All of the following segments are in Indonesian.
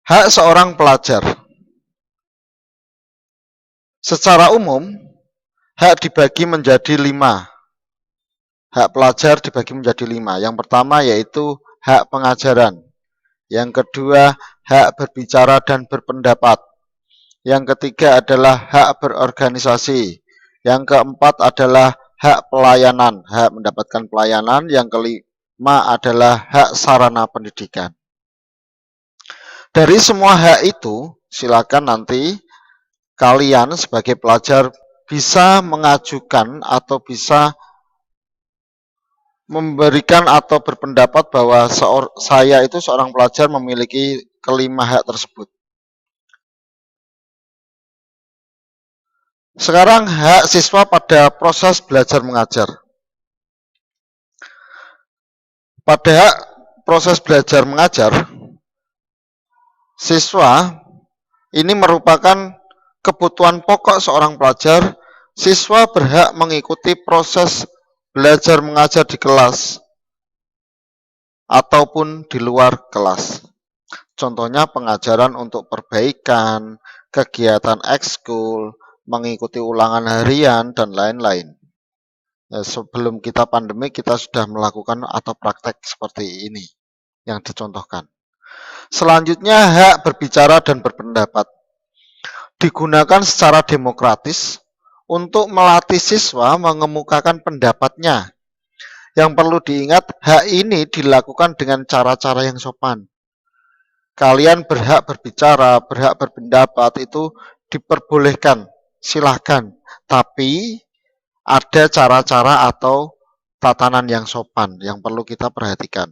Hak seorang pelajar. Secara umum, hak dibagi menjadi 5. Hak pelajar dibagi menjadi 5. Yang pertama yaitu hak pengajaran. Yang kedua, hak berbicara dan berpendapat. Yang ketiga adalah hak berorganisasi. Yang keempat adalah hak pelayanan, hak mendapatkan pelayanan. Yang kelima adalah hak sarana pendidikan. Dari semua hak itu, silakan nanti kalian sebagai pelajar bisa mengajukan atau bisa memberikan atau berpendapat bahwa saya itu seorang pelajar memiliki kelima hak tersebut. Sekarang hak siswa pada proses belajar mengajar. Pada hak proses belajar mengajar, siswa ini merupakan kebutuhan pokok seorang pelajar. Siswa berhak mengikuti proses belajar mengajar di kelas ataupun di luar kelas. Contohnya pengajaran untuk perbaikan, kegiatan ekskul, mengikuti ulangan harian, dan lain-lain. Ya, sebelum kita pandemi, kita sudah melakukan atau praktek seperti ini yang dicontohkan. Selanjutnya, hak berbicara dan berpendapat. Digunakan secara demokratis untuk melatih siswa mengemukakan pendapatnya. Yang perlu diingat, hak ini dilakukan dengan cara-cara yang sopan. Kalian berhak berbicara, berhak berpendapat, itu diperbolehkan, silahkan. Tapi ada cara-cara atau tatanan yang sopan yang perlu kita perhatikan.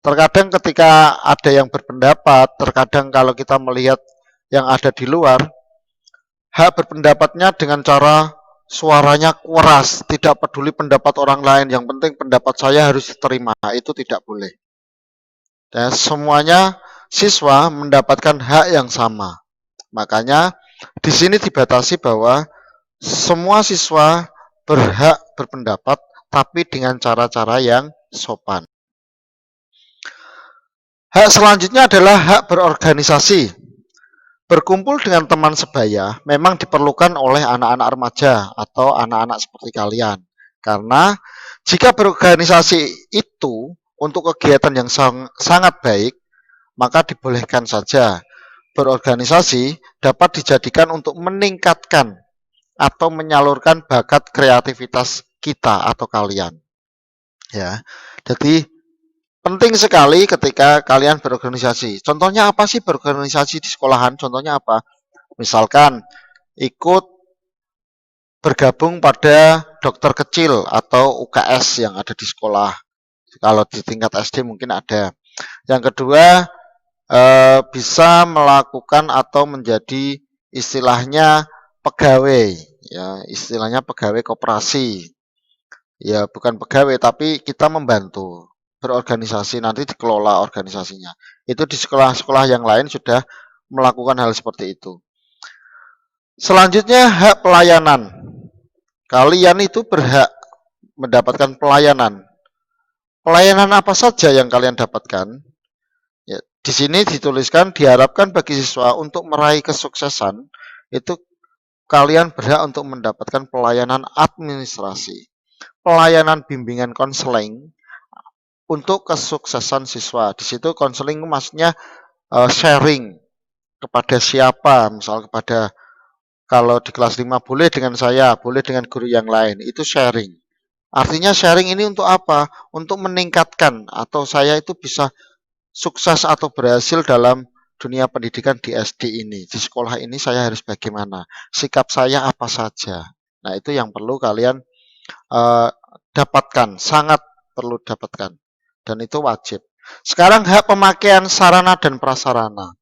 Terkadang ketika ada yang berpendapat, terkadang kalau kita melihat yang ada di luar, hak berpendapatnya dengan cara suaranya keras, tidak peduli pendapat orang lain, yang penting pendapat saya harus diterima, itu tidak boleh. Dan semuanya siswa mendapatkan hak yang sama. Makanya di sini dibatasi bahwa semua siswa berhak berpendapat tapi dengan cara-cara yang sopan. Hak selanjutnya adalah hak berorganisasi. Berkumpul dengan teman sebaya memang diperlukan oleh anak-anak remaja atau anak-anak seperti kalian. Karena jika berorganisasi itu untuk kegiatan yang sangat baik, maka dibolehkan saja. Berorganisasi dapat dijadikan untuk meningkatkan atau menyalurkan bakat kreativitas kita atau kalian. Ya, jadi penting sekali ketika kalian berorganisasi. Contohnya apa sih berorganisasi di sekolahan? Contohnya apa? Misalkan ikut bergabung pada dokter kecil atau UKS yang ada di sekolah. Kalau di tingkat SD mungkin ada. Yang kedua, bisa melakukan atau menjadi istilahnya pegawai, ya istilahnya pegawai koperasi. Ya bukan pegawai tapi kita membantu berorganisasi, nanti dikelola organisasinya. Itu di sekolah-sekolah yang lain sudah melakukan hal seperti itu. Selanjutnya hak pelayanan. Kalian itu berhak mendapatkan pelayanan. Pelayanan apa saja yang kalian dapatkan? Ya, di sini dituliskan diharapkan bagi siswa untuk meraih kesuksesan itu kalian berhak untuk mendapatkan pelayanan administrasi, pelayanan bimbingan konseling untuk kesuksesan siswa. Di situ konseling maksudnya sharing kepada siapa, misal kepada kalau di kelas 5 boleh dengan saya, boleh dengan guru yang lain, itu sharing. Artinya sharing ini untuk apa? Untuk meningkatkan atau saya itu bisa sukses atau berhasil dalam dunia pendidikan di SD ini, di sekolah ini saya harus bagaimana, sikap saya apa saja. Nah itu yang perlu kalian dapatkan, sangat perlu dapatkan, dan itu wajib. Sekarang hak pemakaian sarana dan prasarana.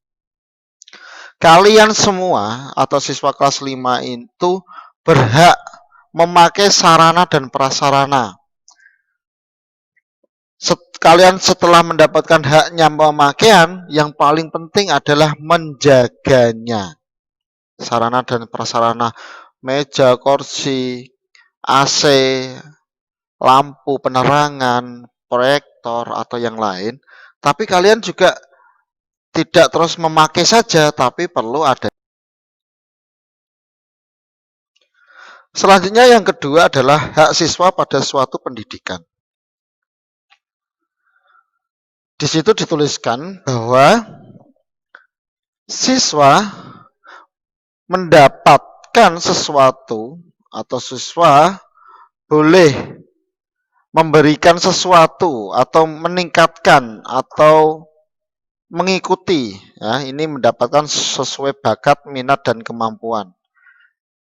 Kalian semua atau siswa kelas 5 itu berhak memakai sarana dan prasarana. Kalian setelah mendapatkan haknya pemakaian, yang paling penting adalah menjaganya. Sarana dan prasarana, meja, kursi, AC, lampu, penerangan, proyektor, atau yang lain. Tapi kalian juga tidak terus memakai saja, tapi perlu ada. Selanjutnya yang kedua adalah hak siswa pada suatu pendidikan. Di situ dituliskan bahwa siswa mendapatkan sesuatu atau siswa boleh memberikan sesuatu atau meningkatkan atau mengikuti, ya, ini mendapatkan sesuai bakat, minat, dan kemampuan.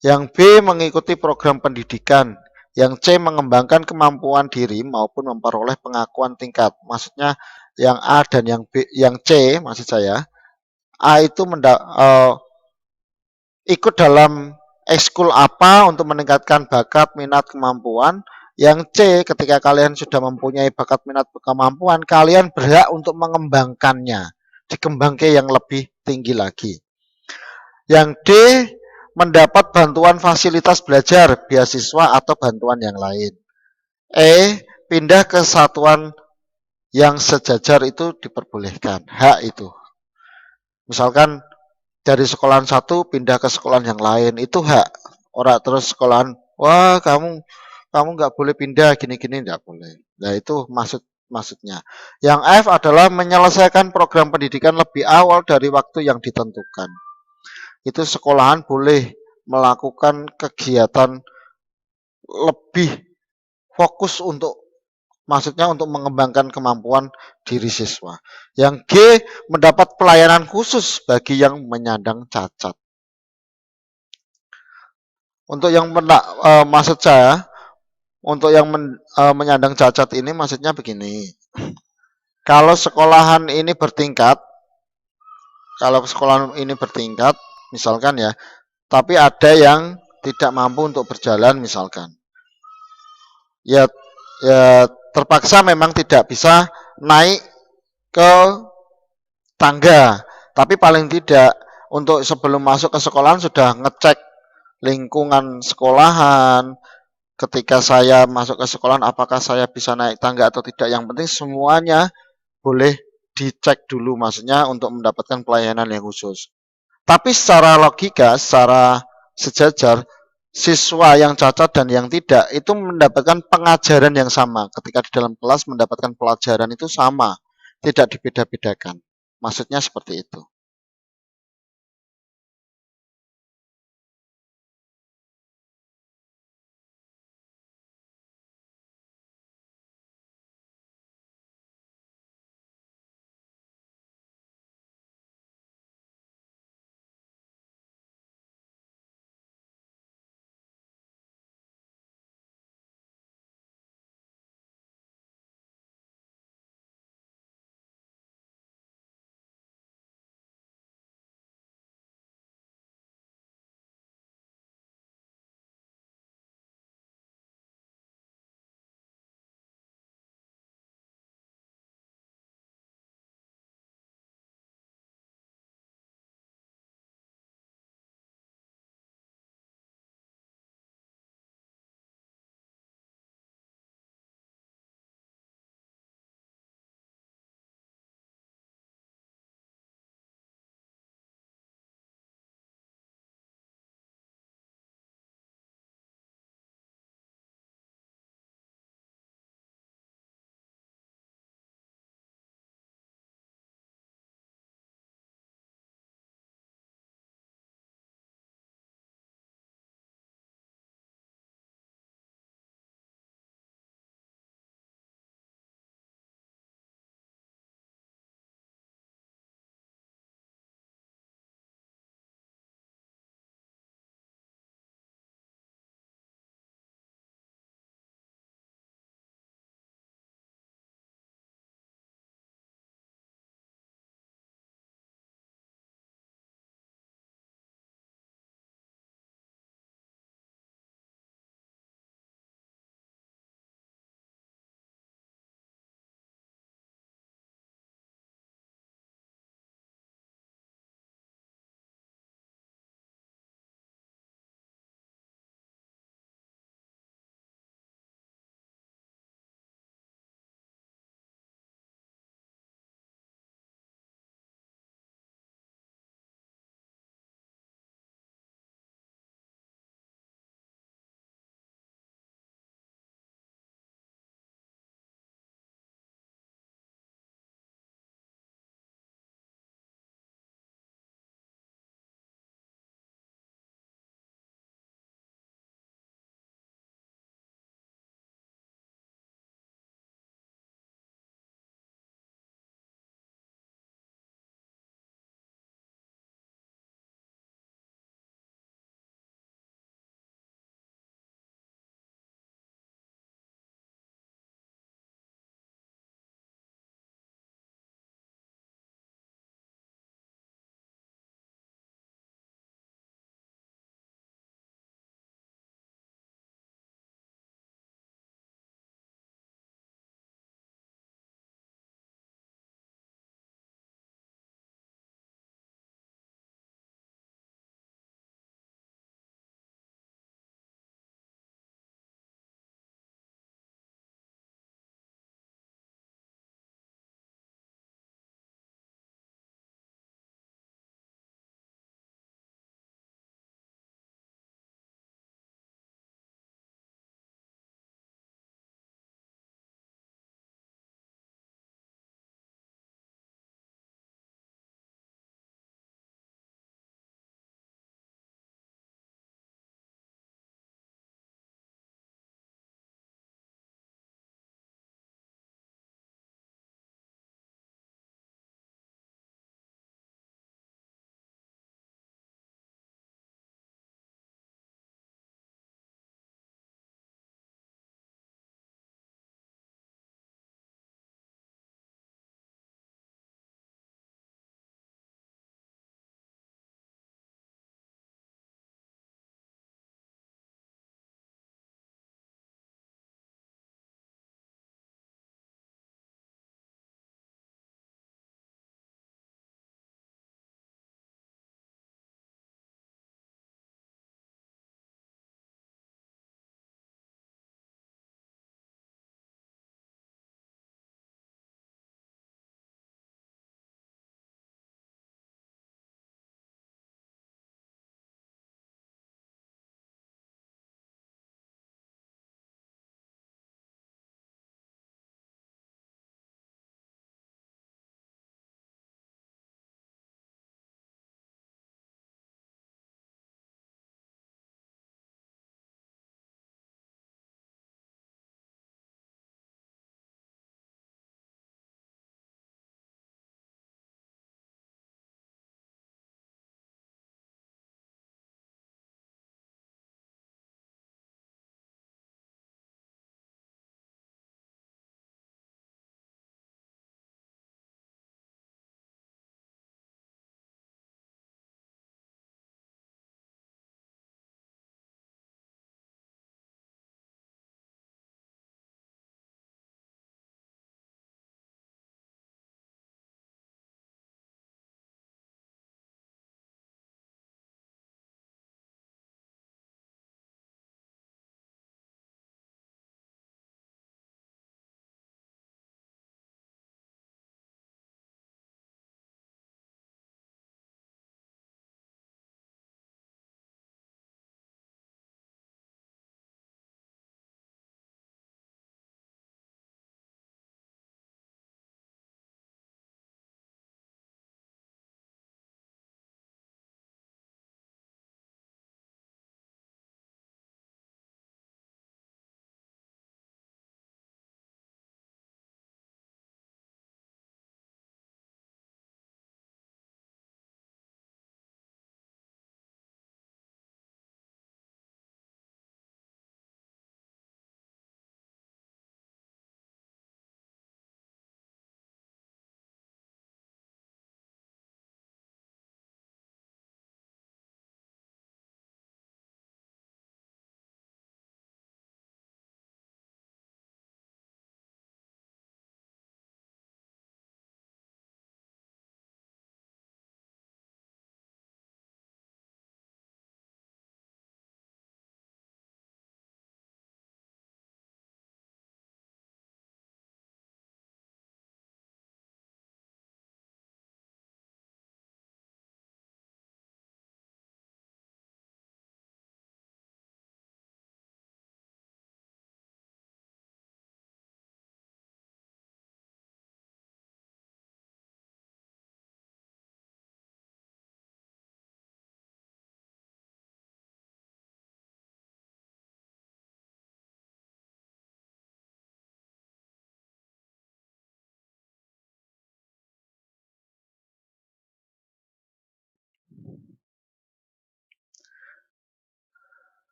Yang B mengikuti program pendidikan. Yang C mengembangkan kemampuan diri maupun memperoleh pengakuan tingkat. Maksudnya yang A dan yang B, yang C maksud saya, A itu ikut dalam ekskul apa untuk meningkatkan bakat, minat, kemampuan. Yang C, ketika kalian sudah mempunyai bakat, minat, kemampuan, kalian berhak untuk mengembangkannya, dikembangkan yang lebih tinggi lagi. Yang D, mendapat bantuan fasilitas belajar, beasiswa, atau bantuan yang lain. E, pindah ke satuan yang sejajar itu diperbolehkan, hak itu. Misalkan dari sekolahan satu pindah ke sekolahan yang lain, itu hak. Orang terus sekolahan, wah kamu nggak boleh pindah gini-gini, nggak boleh. Nah itu maksudnya. Yang F adalah menyelesaikan program pendidikan lebih awal dari waktu yang ditentukan. Itu sekolahan boleh melakukan kegiatan lebih fokus untuk, maksudnya untuk mengembangkan kemampuan diri siswa. Yang G, mendapat pelayanan khusus bagi yang menyandang cacat. Untuk yang maksud saya, untuk yang menyandang cacat ini maksudnya begini. Kalau sekolahan ini bertingkat, misalkan ya, tapi ada yang tidak mampu untuk berjalan misalkan. Ya, ya terpaksa memang tidak bisa naik ke tangga, tapi paling tidak untuk sebelum masuk ke sekolahan sudah ngecek lingkungan sekolahan. Ketika saya masuk ke sekolahan, apakah saya bisa naik tangga atau tidak, yang penting semuanya boleh dicek dulu, maksudnya untuk mendapatkan pelayanan yang khusus. Tapi secara logika, secara sejajar, siswa yang cacat dan yang tidak itu mendapatkan pengajaran yang sama. Ketika di dalam kelas mendapatkan pelajaran itu sama, tidak dibeda-bedakan. Maksudnya seperti itu.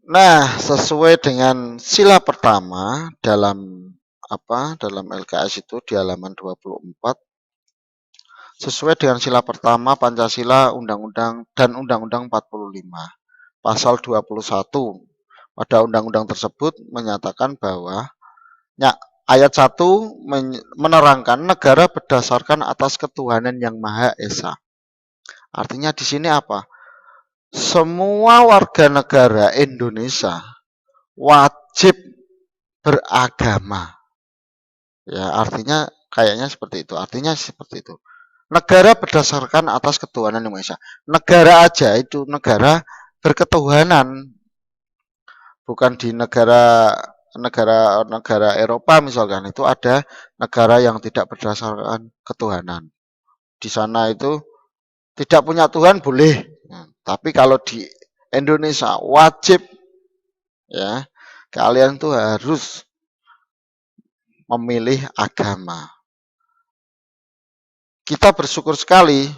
Nah, sesuai dengan sila pertama dalam dalam LKS itu di halaman 24, sesuai dengan sila pertama Pancasila dan Undang-Undang 45. Pasal 21 pada undang-undang tersebut menyatakan bahwa ayat 1 menerangkan negara berdasarkan atas ketuhanan yang Maha Esa. Artinya di sini apa? Semua warga negara Indonesia wajib beragama. Ya, artinya kayaknya seperti itu. Artinya seperti itu. Negara berdasarkan atas ketuhanan yang Maha Esa. Negara aja itu negara berketuhanan, bukan di negara Eropa misalkan itu ada negara yang tidak berdasarkan ketuhanan. Di sana itu tidak punya Tuhan boleh. Nah, tapi kalau di Indonesia wajib ya, kalian tuh harus memilih agama. Kita bersyukur sekali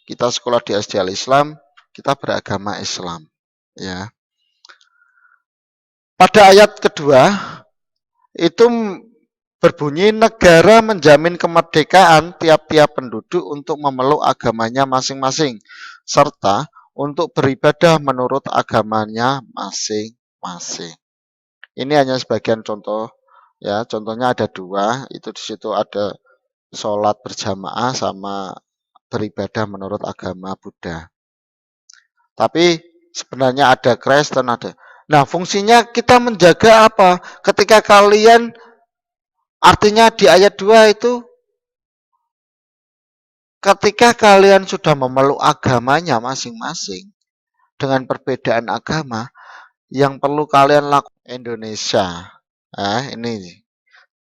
kita sekolah di SD Al-Islam, kita beragama Islam ya. Pada ayat kedua itu berbunyi negara menjamin kemerdekaan tiap-tiap penduduk untuk memeluk agamanya masing-masing serta untuk beribadah menurut agamanya masing-masing. Ini hanya sebagian contoh ya, contohnya ada dua, itu di situ ada sholat berjamaah sama beribadah menurut agama Buddha. Tapi sebenarnya ada Kristen ada. Nah, fungsinya kita menjaga apa? Ketika kalian artinya di ayat 2 itu ketika kalian sudah memeluk agamanya masing-masing dengan perbedaan agama, yang perlu kalian lakukan Indonesia. Nah, ini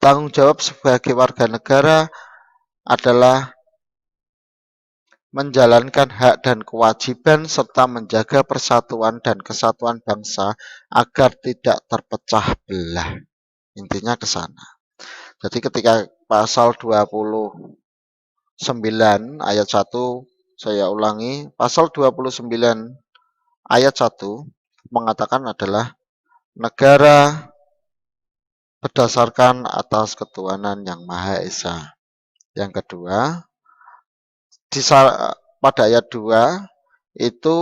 tanggung jawab sebagai warga negara adalah menjalankan hak dan kewajiban serta menjaga persatuan dan kesatuan bangsa agar tidak terpecah belah. Intinya ke sana. Jadi ketika pasal 29 ayat 1, saya ulangi, pasal 29 ayat 1 mengatakan adalah negara berdasarkan atas ketuhanan yang Maha Esa. Yang kedua, pada ayat 2 itu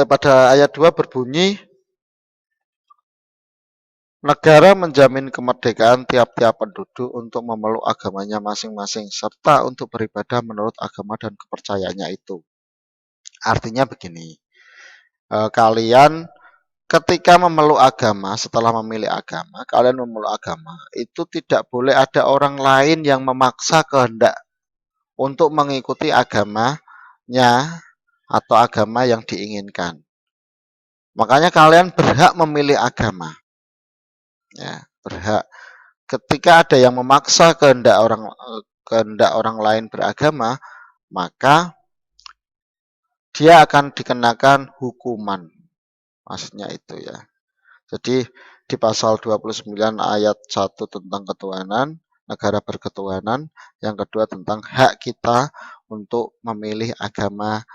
pada ayat 2 berbunyi negara menjamin kemerdekaan tiap-tiap penduduk untuk memeluk agamanya masing-masing serta untuk beribadah menurut agama dan kepercayaannya itu. Artinya begini, kalian ketika memeluk agama, setelah memilih agama, kalian memeluk agama, itu tidak boleh ada orang lain yang memaksa kehendak untuk mengikuti agamanya atau agama yang diinginkan. Makanya kalian berhak memilih agama. Ya, berhak. Ketika ada yang memaksa kehendak orang lain beragama, maka dia akan dikenakan hukuman. Maksudnya itu ya. Jadi di pasal 29 ayat 1 tentang ketuhanan, negara berketuhanan, yang kedua tentang hak kita untuk memilih agama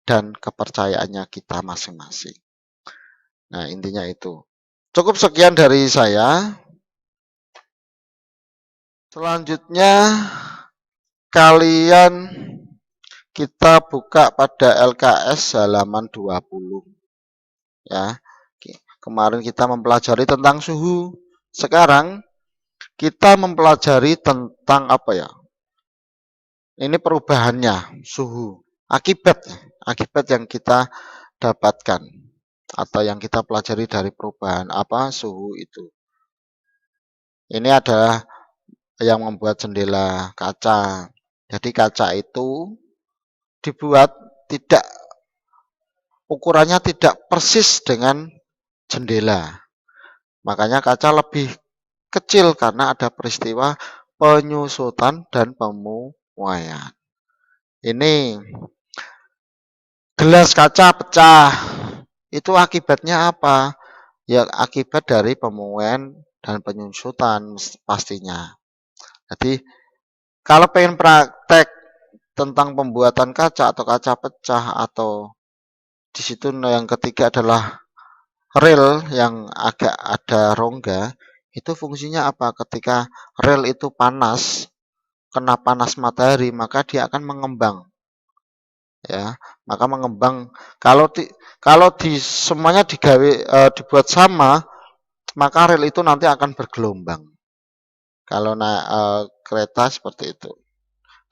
dan kepercayaannya kita masing-masing. Nah, intinya itu. Cukup sekian dari saya. Selanjutnya kalian kita buka pada LKS halaman 20 ya. Kemarin kita mempelajari tentang suhu. Sekarang kita mempelajari tentang apa ya? Ini perubahannya suhu. Akibat yang kita dapatkan atau yang kita pelajari dari perubahan suhu itu. Ini adalah yang membuat jendela kaca. Jadi kaca itu dibuat ukurannya tidak persis dengan jendela. Makanya kaca lebih kecil karena ada peristiwa penyusutan dan pemuaian. Ini gelas kaca pecah. Itu akibatnya apa? Ya akibat dari pemuaian dan penyusutan pastinya. Jadi kalau pengen praktek tentang pembuatan kaca atau kaca pecah atau Di situ yang ketiga adalah rel yang agak ada rongga. Itu fungsinya apa? Ketika rel itu panas, kena panas matahari, maka dia akan mengembang. Ya, maka mengembang. Kalau di semuanya dibuat sama, maka rel itu nanti akan bergelombang. Kalau naik kereta seperti itu.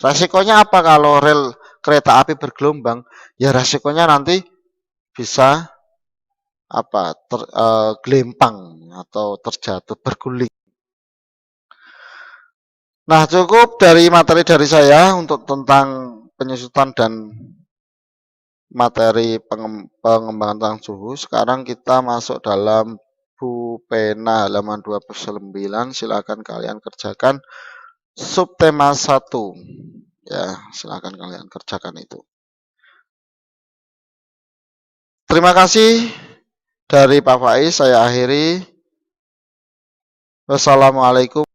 Resikonya apa kalau rel kereta api bergelombang? Ya resikonya nanti bisa gelempang atau terjatuh berguling. Nah, cukup dari materi dari saya untuk tentang penyusutan dan materi pengembangan tentang suhu. Sekarang kita masuk dalam Bu Pena halaman 29. Silakan kalian kerjakan subtema 1. Ya, silakan kalian kerjakan itu. Terima kasih dari Pak Faiz. Saya akhiri. Wassalamualaikum.